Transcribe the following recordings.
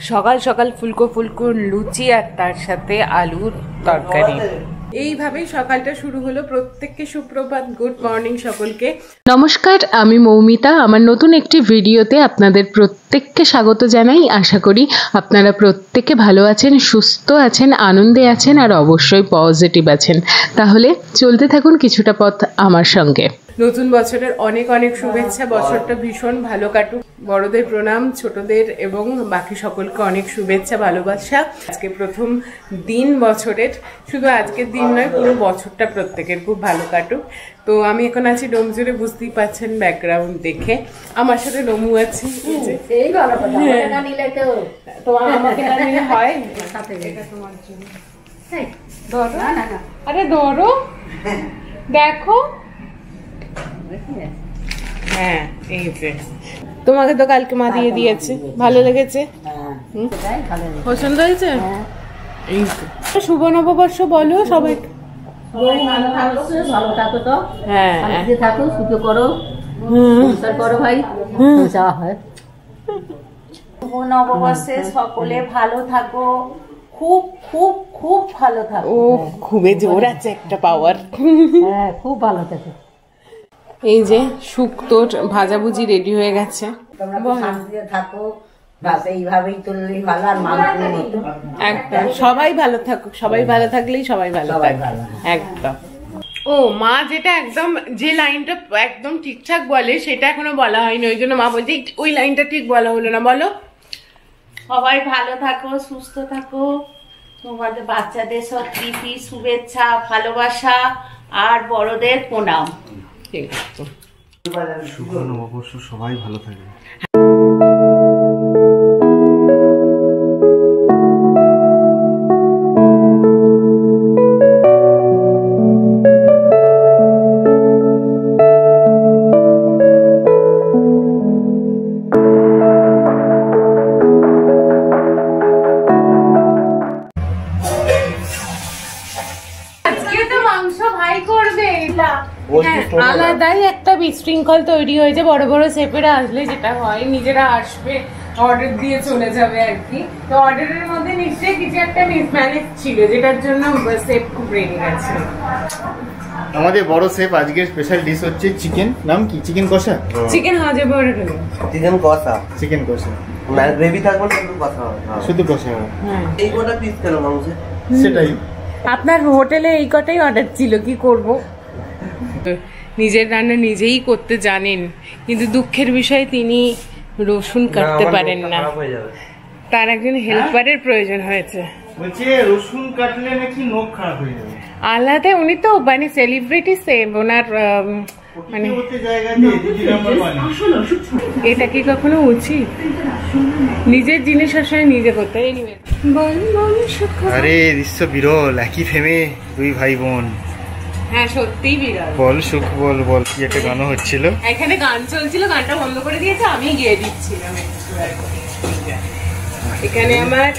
সকাল সকাল ফুলকো ফুলকো লুচি আর তার সাথে আলুর তরকারি। এইভাবেই সকালটা শুরু হলো। প্রত্যেককে সুপ্রভাত, গুড মর্নিং সকলকে। নমস্কার, আমি মৌমিতা। আমার নতুন একটি ভিডিওতে আপনাদের প্রত্যেককে স্বাগত জানাই। আশা করি আপনারা প্রত্যেকে ভালো আছেন, সুস্থ আছেন, আনন্দে আছেন আর অবশ্যই পজিটিভ আছেন। তাহলে চলতে থাকুন কিছুটা পথ আমার সঙ্গে। নতুন বছরের অনেক অনেক শুভেচ্ছা। বছরটা ভীষণ ভালো কাটুক। বড়দের প্রণাম, ছোটদের এবং বাকি সকলকে অনেক শুভেচ্ছা, ভালোবাসা। আজকে প্রথম দিন বছরের, শুধু আজকের দিন নয়, পুরো বছরটা প্রত্যেকের খুব ভালো কাটুক। তো আমি এখন আছি ডোমজুড়ে, বুঝতেই পাচ্ছেন ব্যাকগ্রাউন্ড দেখে। আমার সাথে নমু আছে। তো আমাকে না নিলে হয়? তোমার জন্য আরে ধরো, দেখো। হ্যাঁ, এই যে তোমাকে তো কালকে মা দিয়ে দিয়েছে, ভালো লেগেছে? পছন্দ হয়েছে? এই তো শুভ নববর্ষ বলো সবাই। ভালো থাকো তো, হ্যাঁ থাকো, সুখে করো, করো ভাই, যাওয়া হয়। শুভ নববর্ষে সকলে ভালো থাকো, খুব খুব খুব ভালো থাকো। ও খুবই জোর আছে একটা পাওয়ার। হ্যাঁ, খুব ভালো থাকো। এই যে শুক্তোর ভাজাভুজি রেডি হয়ে গেছে। থাকো, এইভাবেই চললেই ভালো। আর একদম সবাই ভালো থাকুক, সবাই ভালো থাকলেই সবাই ভালো থাকবে। একদম। ও মা যেটা একদম, যে লাইনটা একদম ঠিকঠাক বলে সেটা এখনো বলা হয়নি, ওই জন্য মা বলছে ওই লাইনটা ঠিক বলা হলো না। বলো, সবাই ভালো থাকো, সুস্থ থাকো। তোমাদের বাচ্চাদের সব প্রীতি, শুভেচ্ছা, ভালোবাসা আর বড়দের প্রণাম। ঠিক আছে। শুভ নববর্ষ, সবাই ভালো থাকবে। আলাদাই একটা বিশৃঙ্খল তৈরি হয়েছে। বড় বড় শেফেরা আসলে যেটা হয়, নিজেরা আসবে, অর্ডার দিয়ে চলে যাবে আর কি। তো অর্ডারের মধ্যে নিশ্চয়ই কিছু একটা মিসম্যানেজ ছিল, যেটার জন্য শেফ খুব রেগে গেছে। আমাদের বড় শেফ আজকে স্পেশাল ডিশ হচ্ছে চিকেন। নাম কি? চিকেন কষা। চিকেন হাজে বড় হলো, চিকেন কষা। চিকেন কষা মানে গ্রেভি থাকবে না, শুধু কষা হবে। শুধু কষা হবে। হ্যাঁ, এই কোটা পিস কেন মাংসে? সেটাই। আপনার হোটেলে এই কটাই অর্ডার ছিল, কি করব। নিজের রান্না নিজেই করতে জানেন, কিন্তু দুঃখের বিষয় তিনি রসুন কাটতে পারেন না। তার একজন হেল্পারের প্রয়োজন হয়েছে। বলছে রসুন কাটলে নাকি নখ খারাপ হয়ে যাবে। আলাদা, উনি তো মানে সেলিব্রিটি সেভ, ওনার মানে এটা কি কখনো উচিত? নিজের জিনিস আসলে নিজে করতে। আরে দৃশ্য বিরল, একই ফেমে দুই ভাই বোন। হ্যাঁ সত্যিই বিরাট। বল সুখ, বল বল। কি একটা গান হচ্ছিল, এখানে গান চলছিল, গানটা বন্ধ করে দিয়েছে, আমি গিয়ে দিচ্ছিলাম। এখানে আমার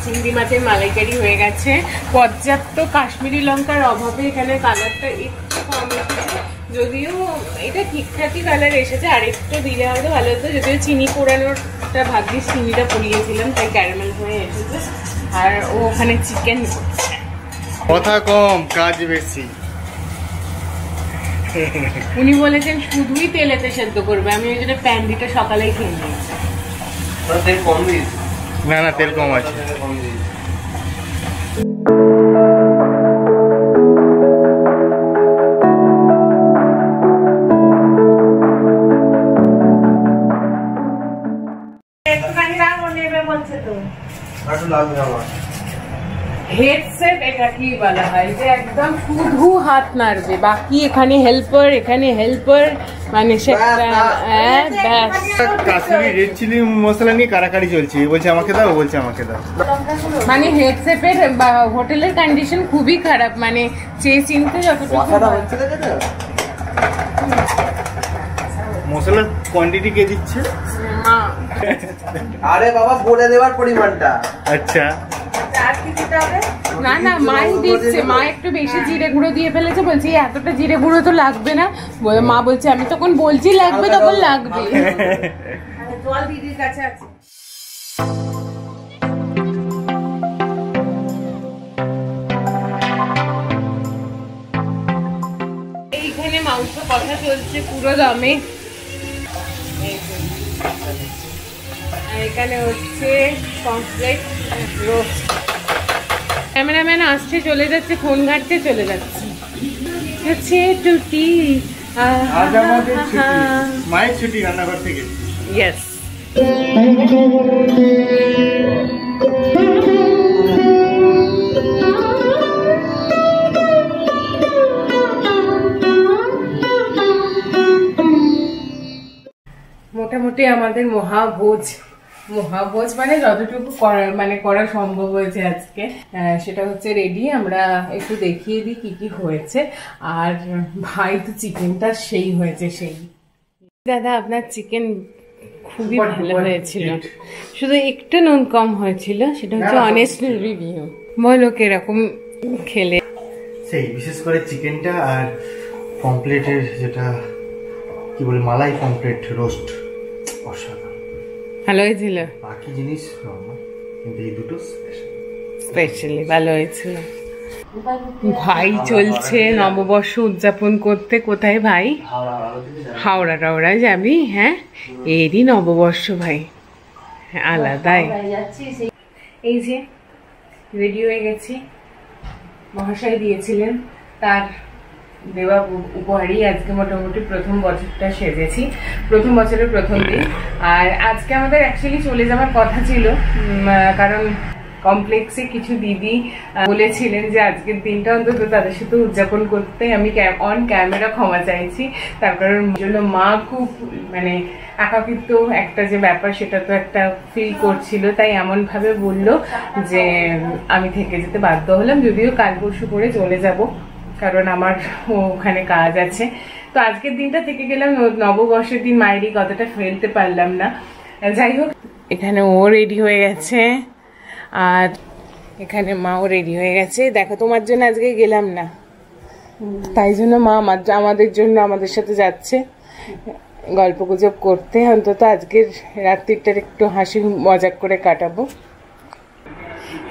চিংড়ি মাছের মালাইকারি হয়ে গেছে। পর্যাপ্ত কাশ্মীরি লঙ্কার অভাবে এখানে কালারটা একটু কম এসেছে, যদিও এটা ঠিকঠাকই কালার এসেছে। আর একটু দিলে হয়তো ভালো হতো, যদিও চিনি পোড়ানোরটা ভাগ্যিস চিনিটা পরিয়েছিলাম, তাই ক্যারামেল হয়ে এসেছে। আর ও ওখানে চিকেন করছে। কথা কম কাজ বেশি। উনি বলেছেন শুধুই তেলেতে সেদ্ধ করবে, আমি ওই জন্য প্যান্ডিটা সকালেই খেয়ে নিয়েছি। তেল কম দিয়েছি। না না, তেল কম আছে। একটুখানি রাখো, নেবে বলছে তো। একটু লাগবে আমার। হেডসেট এটা কি বলা হয়, যে একদম শুধু হাত নাড়বে, বাকি এখানে হেল্পার, এখানে হেল্পার, মানে সেটা। কাশ্মীরি রেড চিলি মশলা নিয়ে কারাকারি চলছে। বলছে আমাকে দাও, বলছে আমাকে দাও। মানে হেডসেটের হোটেলের কন্ডিশন খুবই খারাপ, মানে চেয়ে চিনতে যতটুকু মশলার কোয়ান্টিটি কে দিচ্ছে? আরে বাবা, বলে দেওয়ার পরিমাণটা। আচ্ছা, না না, মাই দিচ্ছে। মা একটু বেশি জিরে গুঁড়ো দিয়ে ফেলেছে, বলছি এতটা জিরে গুঁড়ো তো লাগবে না। মা বলছে আমি তখন বলছি লাগবে, তখন লাগবে। জল দিদির কাছে আছে। এইখানে মাংস কষা চলছে পুরো দমে। এখানে হচ্ছে কমপ্লেট রোস্ট। ক্যামেরাম্যান আসছে চলে যাচ্ছে, ফোন ঘাটতে চলে যাচ্ছে। হচ্ছে টুটি আজ আমাদের ছুটি, মায়ের ছুটি রান্নাঘর থেকে। ইয়েস। মোটামুটি আমাদের মহাভোজ মানে যতটুকু করা সম্ভব হয়েছে আজকে সেটা হচ্ছে রেডি। আমরা একটু দেখিয়ে দিই কি কি হয়েছে। আর ভাই তো চিকেনটা সেই হয়েছে সেই। দাদা আপনার চিকেন খুবই ভালো হয়েছিল, শুধু একটু নুন কম হয়েছিল, সেটা হচ্ছে অনেস্ট রিভিউ। বলো কিরকম খেলে? সেই বিশেষ করে চিকেনটা আর পমপ্লেটের যেটা কি বলে মালাই পমপ্লেট রোস্ট অসাধারণ ভালো হয়েছিল। বাকি জিনিস নরমাল, কিন্তু এই দুটো স্পেশালি ভালো হয়েছিল। ভাই চলছে নববর্ষ উদযাপন করতে। কোথায় ভাই? হাওড়া টাওড়ায় যাবি? হ্যাঁ, এরই নববর্ষ ভাই, আলাদাই। এই যে রেডি হয়ে গেছি, মহাশয় দিয়েছিলেন, তার দেওয়া উপহারই আজকে মোটামুটি প্রথম বছরটা সেজেছি, প্রথম বছরের প্রথম দিন। আর আজকে আমাদের অ্যাকচুয়ালি চলে যাওয়ার কথা ছিল, কারণ কমপ্লেক্সে কিছু দিদি বলেছিলেন যে আজকের দিনটা অন্তত তাদের সাথে উদযাপন করতে। আমি অন ক্যামেরা ক্ষমা চাইছি, তার কারণ জন্য মা খুব মানে একাকিত্ব একটা যে ব্যাপার সেটা তো একটা ফিল করছিল, তাই এমনভাবে বললো যে আমি থেকে যেতে বাধ্য হলাম। যদিও কাল পরশু করে চলে যাব, কারণ আমার ওখানে কাজ আছে। তো আজকের দিনটা থেকে গেলাম, নববর্ষের দিন মায়েরই কথাটা ফেলতে পারলাম না। যাই হোক, এখানে ও রেডি হয়ে গেছে আর এখানে মাও রেডি হয়ে গেছে। দেখো তোমার জন্য আজকে গেলাম না, তাই জন্য মা আমাদের জন্য আমাদের সাথে যাচ্ছে গল্প গুজব করতে। অন্তত আজকের রাত্রিটার একটু হাসি মজাক করে কাটাবো।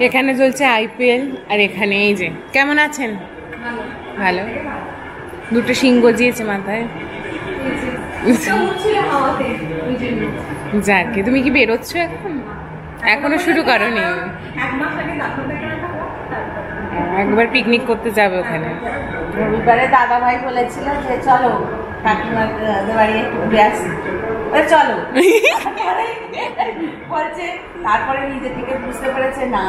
এখানে চলছে IPL আর এখানে এই যে কেমন আছেন? ভালো। দুটো শিং গজিয়েছে মাথায়। যাকে তুমি কি বেরোচ্ছ এখন? এখনো শুরু করনি? একবার পিকনিক করতে যাবে ওখানে। রবিবারে দাদা ভাই বলেছিল যে চলো কাকিমাদের বাড়ি একটু ঘুরে আসি, চলো বলছে। তারপরে নিজে থেকে বুঝতে পেরেছে না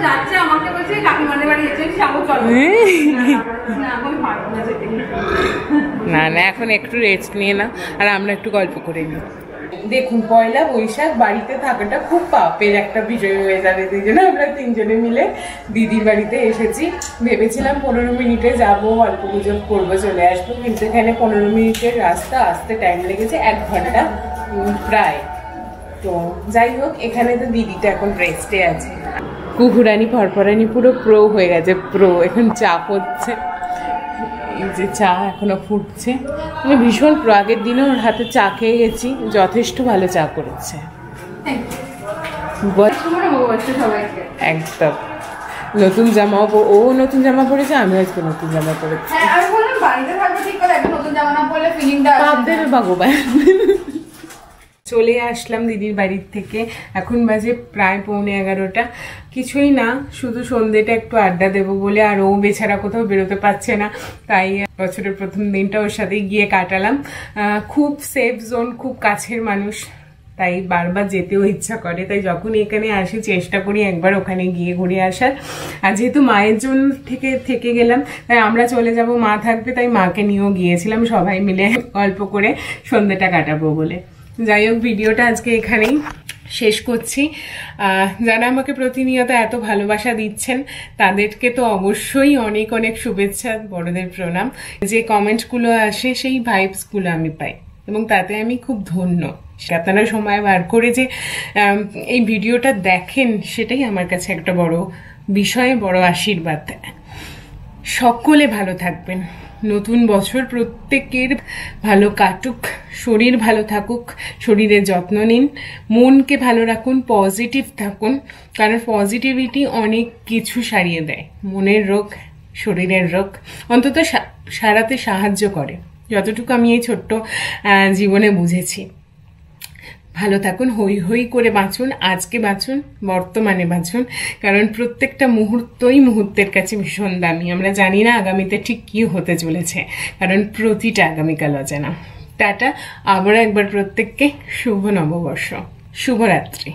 যাচ্ছে, আমাকে বলছে কাকিমাদের বাড়ি এসে যাবো, চলো। না না, এখন একটু রেস্ট নিয়ে না, আর আমরা একটু গল্প করে নিই। দেখুন, পয়লা বৈশাখ বাড়িতে থাকাটা খুব পাপের একটা বিষয় হয়ে যাবে। সেই জন্য আমরা তিনজনে মিলে দিদির বাড়িতে এসেছি। ভেবেছিলাম 15 মিনিটে যাবো, অল্প গুজব করবো, চলে আসবো, কিন্তু এখানে 15 মিনিটের রাস্তা, আসতে টাইম লেগেছে 1 ঘন্টা প্রায়। তো যাই হোক, এখানে তো দিদিটা এখন রেস্টে আছে। কুকুরানি ফরফরানি পুরো প্রো হয়ে গেছে, প্রো। এখন চা হচ্ছে, এই যে চা এখনো ফুটছে, মানে ভীষণ প্রো। আগের দিনও ওর হাতে চা খেয়ে গেছি, যথেষ্ট ভালো চা করেছে একদম। নতুন জামা, ও নতুন জামা পরেছে, আমি আজকে নতুন জামা পরেছি। ভগবান। চলে আসলাম দিদির বাড়ির থেকে, এখন বাজে প্রায় 11:15। কিছুই না, শুধু সন্ধ্যেটা একটু আড্ডা দেবো বলে। আর ও বেচারা কোথাও বেরোতে পারছে না, তাই বছরের প্রথম দিনটা ওর সাথেই গিয়ে কাটালাম। খুব সেফ জোন, খুব কাছের মানুষ, তাই বারবার যেতেও ইচ্ছা করে। তাই যখন এখানে আসি চেষ্টা করি একবার ওখানে গিয়ে ঘুরে আসার। আর যেহেতু মায়ের জন্য থেকে গেলাম, তাই আমরা চলে যাব, মা থাকবে, তাই মাকে নিয়েও গিয়েছিলাম সবাই মিলে গল্প করে সন্ধ্যেটা কাটাবো বলে। যাই হোক, ভিডিওটা আজকে এখানেই শেষ করছি। যারা আমাকে প্রতিনিয়ত এত ভালোবাসা দিচ্ছেন তাদেরকে তো অবশ্যই অনেক অনেক শুভেচ্ছা, বড়দের প্রণাম। যে কমেন্টসগুলো আসে সেই ভাইবসগুলো আমি পাই, এবং তাতে আমি খুব ধন্য। আপনারা সময় বার করে যে এই ভিডিওটা দেখেন, সেটাই আমার কাছে একটা বড় বিষয়, বড় আশীর্বাদ। সকলে ভালো থাকবেন, নতুন বছর প্রত্যেকের ভালো কাটুক, শরীর ভালো থাকুক, শরীরের যত্ন নিন, মনকে ভালো রাখুন, পজিটিভ থাকুন, কারণ পজিটিভিটি অনেক কিছু সারিয়ে দেয়। মনের রোগ, শরীরের রোগ অন্তত সারাতে সাহায্য করে, যতটুকু আমি এই ছোট্ট জীবনে বুঝেছি। ভালো থাকুন, হই হই করে বাঁচুন, আজকে বাঁচুন, বর্তমানে বাঁচুন, কারণ প্রত্যেকটা মুহূর্তই মুহূর্তের কাছে ভীষণ দামি। আমরা জানি না আগামীতে ঠিক কি হতে চলেছে, কারণ প্রতিটা আগামীকাল অজানা। টাটা, আবার একবার প্রত্যেককে শুভ নববর্ষ, শুভরাত্রি।